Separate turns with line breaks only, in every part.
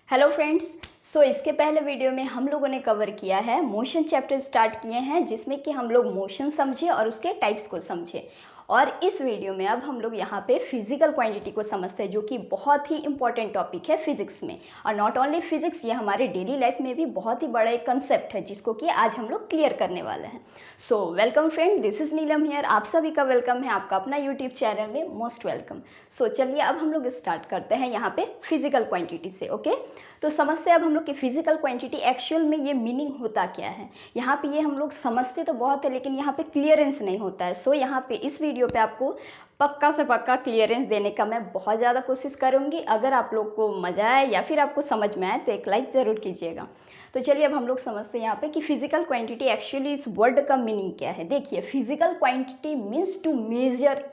Hello friends. इसके पहले video में हम लोगों ने कवर किया है मोशन चैप्टर स्टार्ट किए हैं, जिसमें कि हम लोग मोशन समझे और उसके टाइप्स को समझे। और इस वीडियो में अब हम लोग यहाँ पे फिजिकल क्वांटिटी को समझते हैं, जो कि बहुत ही इंपॉर्टेंट टॉपिक है फिजिक्स में। और नॉट ओनली फिजिक्स, ये हमारे डेली लाइफ में भी बहुत ही बड़ा एक कंसेप्ट है, जिसको कि आज हम लोग क्लियर करने वाले हैं। Welcome friend, this is Neelam here. आप सभी का वेलकम है आपका अपना यूट्यूब चैनल में, मोस्ट वेलकम। चलिए अब हम लोग स्टार्ट करते हैं यहाँ पे फिजिकल क्वांटिटी से। ओके, तो समझते हैं अब हम लोग कि फिजिकल क्वांटिटी एक्चुअल में ये मीनिंग होता क्या है। यहाँ पे ये हम लोग समझते तो बहुत है, लेकिन यहाँ पे क्लियरेंस नहीं होता है। यहाँ पे इस वीडियो पे आपको पक्का से पक्का क्लियरेंस देने का मैं बहुत ज़्यादा कोशिश करूँगी। अगर आप लोग को मज़ा आए या फिर आपको समझ में आए तो एक लाइक ज़रूर कीजिएगा। तो चलिए अब हम लोग समझते हैं यहाँ पे कि फिजिकल क्वांटिटी एक्चुअली इस वर्ड का मीनिंग क्या है। देखिए, physical quantity means to measure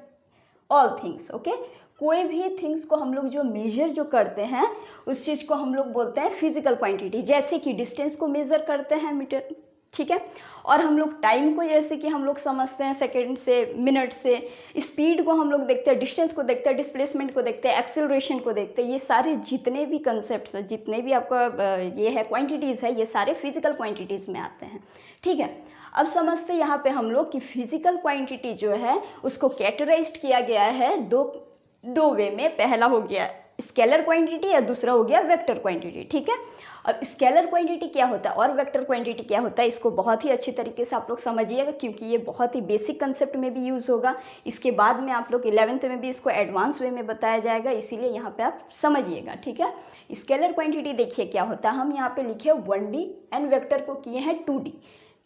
all things. Okay, कोई भी थिंग्स को हम लोग जो मेजर जो करते हैं, उस चीज़ को हम लोग बोलते हैं फिजिकल क्वांटिटी। जैसे कि डिस्टेंस को मेजर करते हैं मीटर, ठीक है। और हम लोग टाइम को जैसे कि हम लोग समझते हैं सेकेंड से, मिनट से। स्पीड को हम लोग देखते हैं, डिस्टेंस को देखते हैं, डिस्प्लेसमेंट को देखते हैं, एक्सेलरेशन को देखते हैं। ये सारे जितने भी कंसेप्ट है, जितने भी आपका ये है क्वांटिटीज़ है, ये सारे फिजिकल क्वांटिटीज़ में आते हैं, ठीक है। अब समझते हैं यहाँ पे हम लोग कि फिजिकल क्वांटिटी जो है उसको कैटेगराइज्ड किया गया है दो वे में। पहला हो गया स्केलर क्वांटिटी और दूसरा हो गया वेक्टर क्वांटिटी, ठीक है। अब स्केलर क्वांटिटी क्या होता है और वेक्टर क्वांटिटी क्या होता है, इसको बहुत ही अच्छी तरीके से आप लोग समझिएगा, क्योंकि ये बहुत ही बेसिक कंसेप्ट में भी यूज़ होगा। इसके बाद में आप लोग 11th में भी इसको एडवांस वे में बताया जाएगा, इसीलिए यहाँ पे आप समझिएगा, ठीक है। स्केलर क्वांटिटी देखिए क्या होता है। हम यहाँ पे लिखे 1D एंड वेक्टर को किए हैं 2D,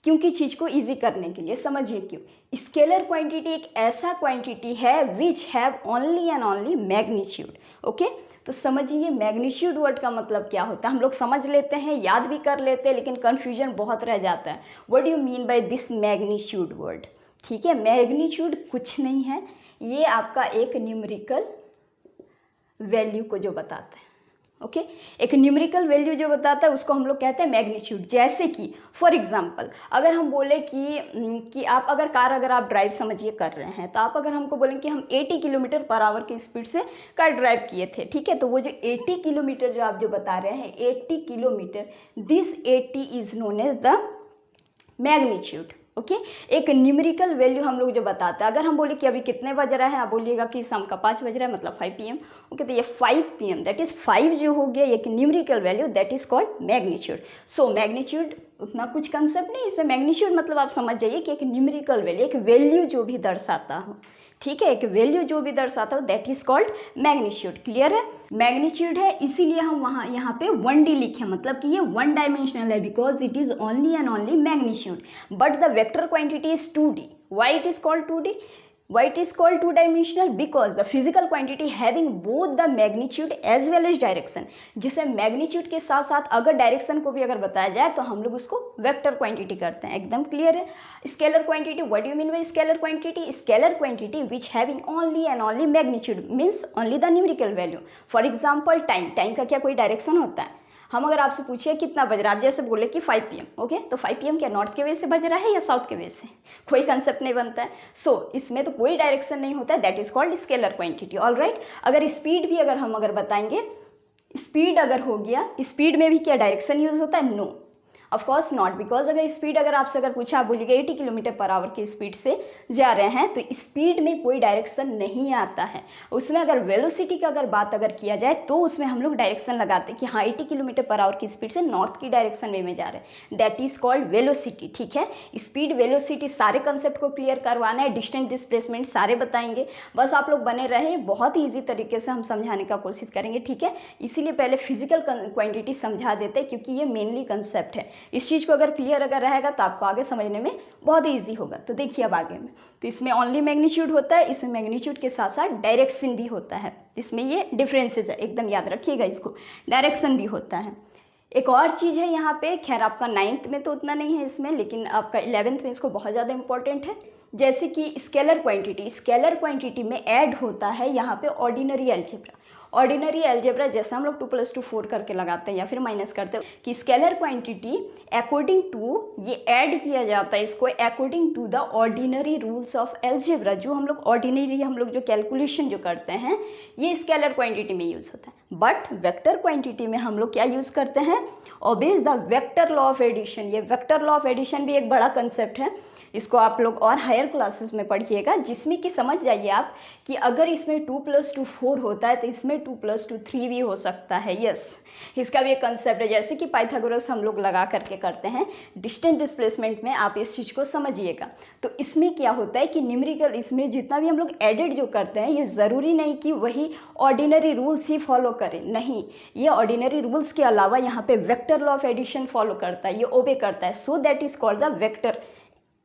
क्योंकि चीज़ को इजी करने के लिए। समझिए क्यों। स्केलर क्वांटिटी एक ऐसा क्वांटिटी है which have only and only magnitude. Okay, तो समझिए मैग्नीट्यूड वर्ड का मतलब क्या होता है। हम लोग समझ लेते हैं, याद भी कर लेते हैं, लेकिन कन्फ्यूजन बहुत रह जाता है। What do you mean by this magnitude word, ठीक है। मैग्नीट्यूड कुछ नहीं है, ये आपका एक न्यूमेरिकल वैल्यू को जो बताता है। ओके, एक न्यूमेरिकल वैल्यू जो बताता है उसको हम लोग कहते हैं मैग्नीट्यूड। जैसे कि फॉर एग्जांपल अगर हम बोले कि आप अगर आप ड्राइव समझिए कर रहे हैं, तो आप अगर हमको बोलें कि हम 80 किलोमीटर पर आवर की स्पीड से कार ड्राइव किए थे, ठीक है। तो वो जो 80 किलोमीटर जो आप जो बता रहे हैं, 80 kilometre, this 80 is known as the magnitude. Okay, एक न्यूमेरिकल वैल्यू हम लोग जो बताते हैं। अगर हम बोले कि अभी कितने बज रहा है, आप बोलिएगा कि शाम का 5 बज रहा है, मतलब 5 PM। ओके, तो ये 5 PM, दैट इज़ 5 जो हो गया एक numerical value, that is called magnitude. Magnitude उतना कुछ कंसेप्ट नहीं, इसमें मैग्नीट्यूड मतलब आप समझ जाइए कि एक न्यूमेरिकल वैल्यू, एक वैल्यू जो भी दर्शाता हो, ठीक है। एक वैल्यू जो भी दर्शाता हो, that is called magnitude. Clear है। मैग्नीट्यूड है, इसीलिए हम यहाँ पे 1D लिखे, मतलब कि ये 1 डायमेंशनल है, because it is only and only magnitude. But the vector quantity is 2D। Why it is called 2D? Why it is called two dimensional? Because the physical quantity having both the magnitude as well as direction, जिसे magnitude के साथ साथ अगर direction को भी अगर बताया जाए तो हम लोग उसको वेक्टर क्वांटिटी करते हैं। एकदम क्लियर है। Scalar quantity, what do you mean by scalar quantity? Scalar quantity which having only and only magnitude means only the numerical value. For example time, time का क्या कोई डायरेक्शन होता है? हम अगर आपसे पूछिए कितना बज रहा है, आप जैसे बोले कि 5 PM, ओके, तो 5 PM क्या नॉर्थ के वे से बज रहा है या साउथ के वे से? कोई कंसेप्ट नहीं बनता है। इसमें तो कोई डायरेक्शन नहीं होता है, that is called scalar quantity. All right. अगर स्पीड भी अगर हम बताएंगे, स्पीड अगर हो गया, स्पीड में भी क्या डायरेक्शन यूज होता है? No, of course not. Because अगर स्पीड अगर आपसे अगर पूछा, आप बोलिएगा 80 किलोमीटर पर आवर की स्पीड से जा रहे हैं, तो स्पीड में कोई डायरेक्शन नहीं आता है। उसमें अगर वेलोसिटी का अगर बात अगर किया जाए, तो उसमें हम लोग डायरेक्शन लगाते हैं कि हाँ 80 किलोमीटर पर आवर की स्पीड से नॉर्थ की डायरेक्शन में जा रहे हैं, दैट इज कॉल्ड वेलोसिटी, ठीक है। स्पीड, वेलोसिटी, सारे कंसेप्ट को क्लियर करवाना है। डिस्टेंस, डिस्प्लेसमेंट सारे बताएंगे। बस आप लोग बने रहे, बहुत ही ईजी तरीके से हम समझाने का कोशिश करेंगे, ठीक है। इसीलिए पहले फिजिकल क्वांटिटी समझा देते हैं, क्योंकि ये मेनली कंसेप्ट है। इस चीज़ को अगर क्लियर अगर रहेगा तो आपको आगे समझने में बहुत ही ईजी होगा। तो देखिए अब आगे में, तो इसमें ओनली मैग्नीट्यूड होता है, इसमें मैग्नीट्यूड के साथ साथ डायरेक्शन भी होता है। इसमें ये डिफरेंसेस है, एकदम याद रखिएगा इसको। डायरेक्शन भी होता है। एक और चीज़ है यहाँ पे, खैर आपका 9th में तो उतना नहीं है इसमें, लेकिन आपका 11th में इसको बहुत ज़्यादा इंपॉर्टेंट है। जैसे कि स्केलर क्वांटिटी, स्केलर क्वांटिटी में ऐड होता है यहाँ पे ऑर्डिनरी अलजेब्रा। ऑर्डिनरी अलजेब्रा जैसे हम लोग 2 + 2 4 करके लगाते हैं या फिर माइनस करते हैं, कि स्केलर क्वांटिटी अकॉर्डिंग टू ये ऐड किया जाता है इसको according to the ordinary rules of algebra. जो हम लोग ऑर्डिनरी हम लोग जो कैलकुलेशन जो करते हैं, ये स्केलर क्वांटिटी में यूज़ होता है। बट वेक्टर क्वांटिटी में हम लोग क्या यूज़ करते हैं, obeys the vector law of addition. ये वेक्टर लॉ ऑफ एडिशन भी एक बड़ा कंसेप्ट है, इसको आप लोग और हायर क्लासेस में पढ़िएगा, जिसमें कि समझ जाइए आप कि अगर इसमें 2 + 2 4 होता है तो इसमें 2 + 2 3 भी हो सकता है। यस, इसका भी एक कंसेप्ट है, जैसे कि पाइथागोरस हम लोग लगा करके करते हैं डिस्टेंस डिस्प्लेसमेंट में, आप इस चीज़ को समझिएगा। तो इसमें क्या होता है कि न्यूमेरिकल, इसमें जितना भी हम लोग एडिड जो करते हैं, ये ज़रूरी नहीं कि वही ऑर्डिनरी रूल्स ही फॉलो करें, नहीं, ये ऑर्डिनरी रूल्स के अलावा यहाँ पे vector law of addition follow करता है, ये ओबे करता है, so that is called the vector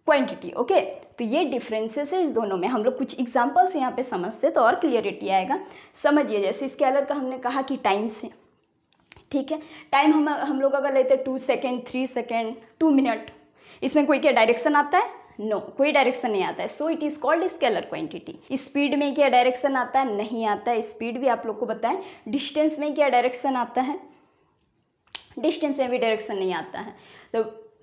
quantity. Okay, तो ये डिफरेंसेस है इस दोनों में। हम लोग कुछ एग्जांपल्स यहाँ पे समझते तो और क्लियरिटी आएगा। समझिए, जैसे स्केलर का हमने कहा कि टाइम से, ठीक है, टाइम हम लोग अगर लेते हैं 2 सेकेंड, 3 सेकेंड, 2 मिनट, इसमें कोई क्या डायरेक्शन आता है? नो, कोई डायरेक्शन नहीं आता है, so it is called scalar quantity. Speed में क्या डायरेक्शन आता है? नहीं आता है, स्पीड भी आप लोग को बताएं। डिस्टेंस में क्या डायरेक्शन आता है? डिस्टेंस में भी डायरेक्शन नहीं आता है।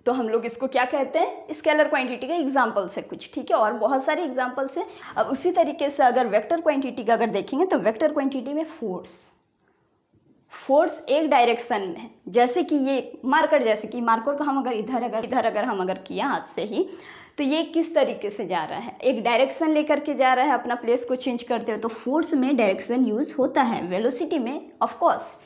तो हम लोग इसको क्या कहते हैं? स्केलर क्वांटिटी का एग्जाम्पल्स है कुछ, ठीक है, और बहुत सारे एग्जाम्पल्स हैं। अब उसी तरीके से अगर वेक्टर क्वांटिटी का अगर देखेंगे तो वेक्टर क्वांटिटी में फोर्स एक डायरेक्शन में है, जैसे कि ये मार्कर, जैसे कि मार्कर को हम अगर इधर हम अगर किया हाथ से ही, तो ये किस तरीके से जा रहा है? एक डायरेक्शन लेकर के जा रहा है, अपना प्लेस को चेंज करते हुए। तो फोर्स में डायरेक्शन यूज होता है, वेलोसिटी में of course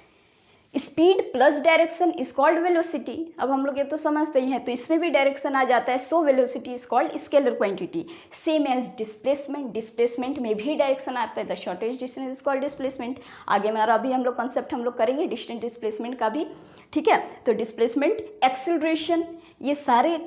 speed plus direction is called velocity. अब हम लोग ये तो समझते ही हैं, तो इसमें भी डायरेक्शन आ जाता है, so velocity is called scalar quantity. Same as displacement में भी डायरेक्शन आता है, the shortest distance is called displacement. आगे में और अभी हम लोग कॉन्सेप्ट हम लोग करेंगे डिस्टेंस डिस्प्लेसमेंट का भी, ठीक है। तो डिस्प्लेसमेंट, एक्सेलरेशन, ये सारे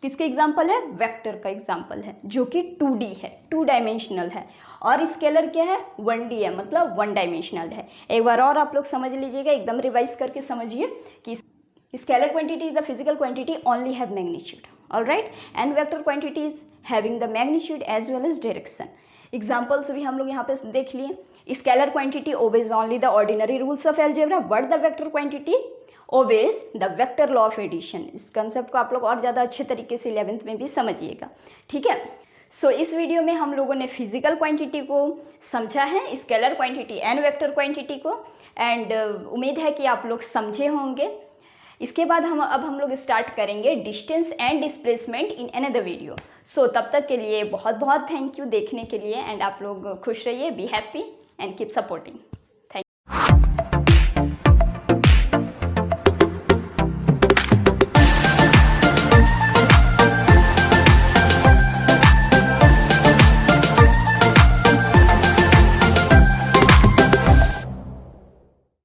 किसके एग्जाम्पल है? वेक्टर का एग्जाम्पल है, जो कि 2D है, 2 डायमेंशनल है। और स्केलर क्या है? 1D है, मतलब 1 डायमेंशनल है। एक बार और आप लोग समझ लीजिएगा, एकदम रिवाइज करके समझिए कि scalar quantity is the physical quantity only have magnitude, alright, and vector quantity is having the magnitude as well as direction. Examples भी हम लोग यहाँ पे देख लिए। Scalar quantity obeys only the ordinary rules of algebra, but the vector quantity obeys the vector law of addition. इस concept को आप लोग और ज़्यादा अच्छे तरीके से 11th में भी समझिएगा, ठीक है। सो इस वीडियो में हम लोगों ने फिजिकल क्वांटिटी को समझा है, scalar quantity and vector quantity को, एंड उम्मीद है कि आप लोग समझे होंगे। इसके बाद अब हम लोग स्टार्ट करेंगे distance and displacement in another video. So तब तक के लिए बहुत बहुत थैंक यू देखने के लिए, एंड आप लोग खुश रहिए, be happy and keep supporting.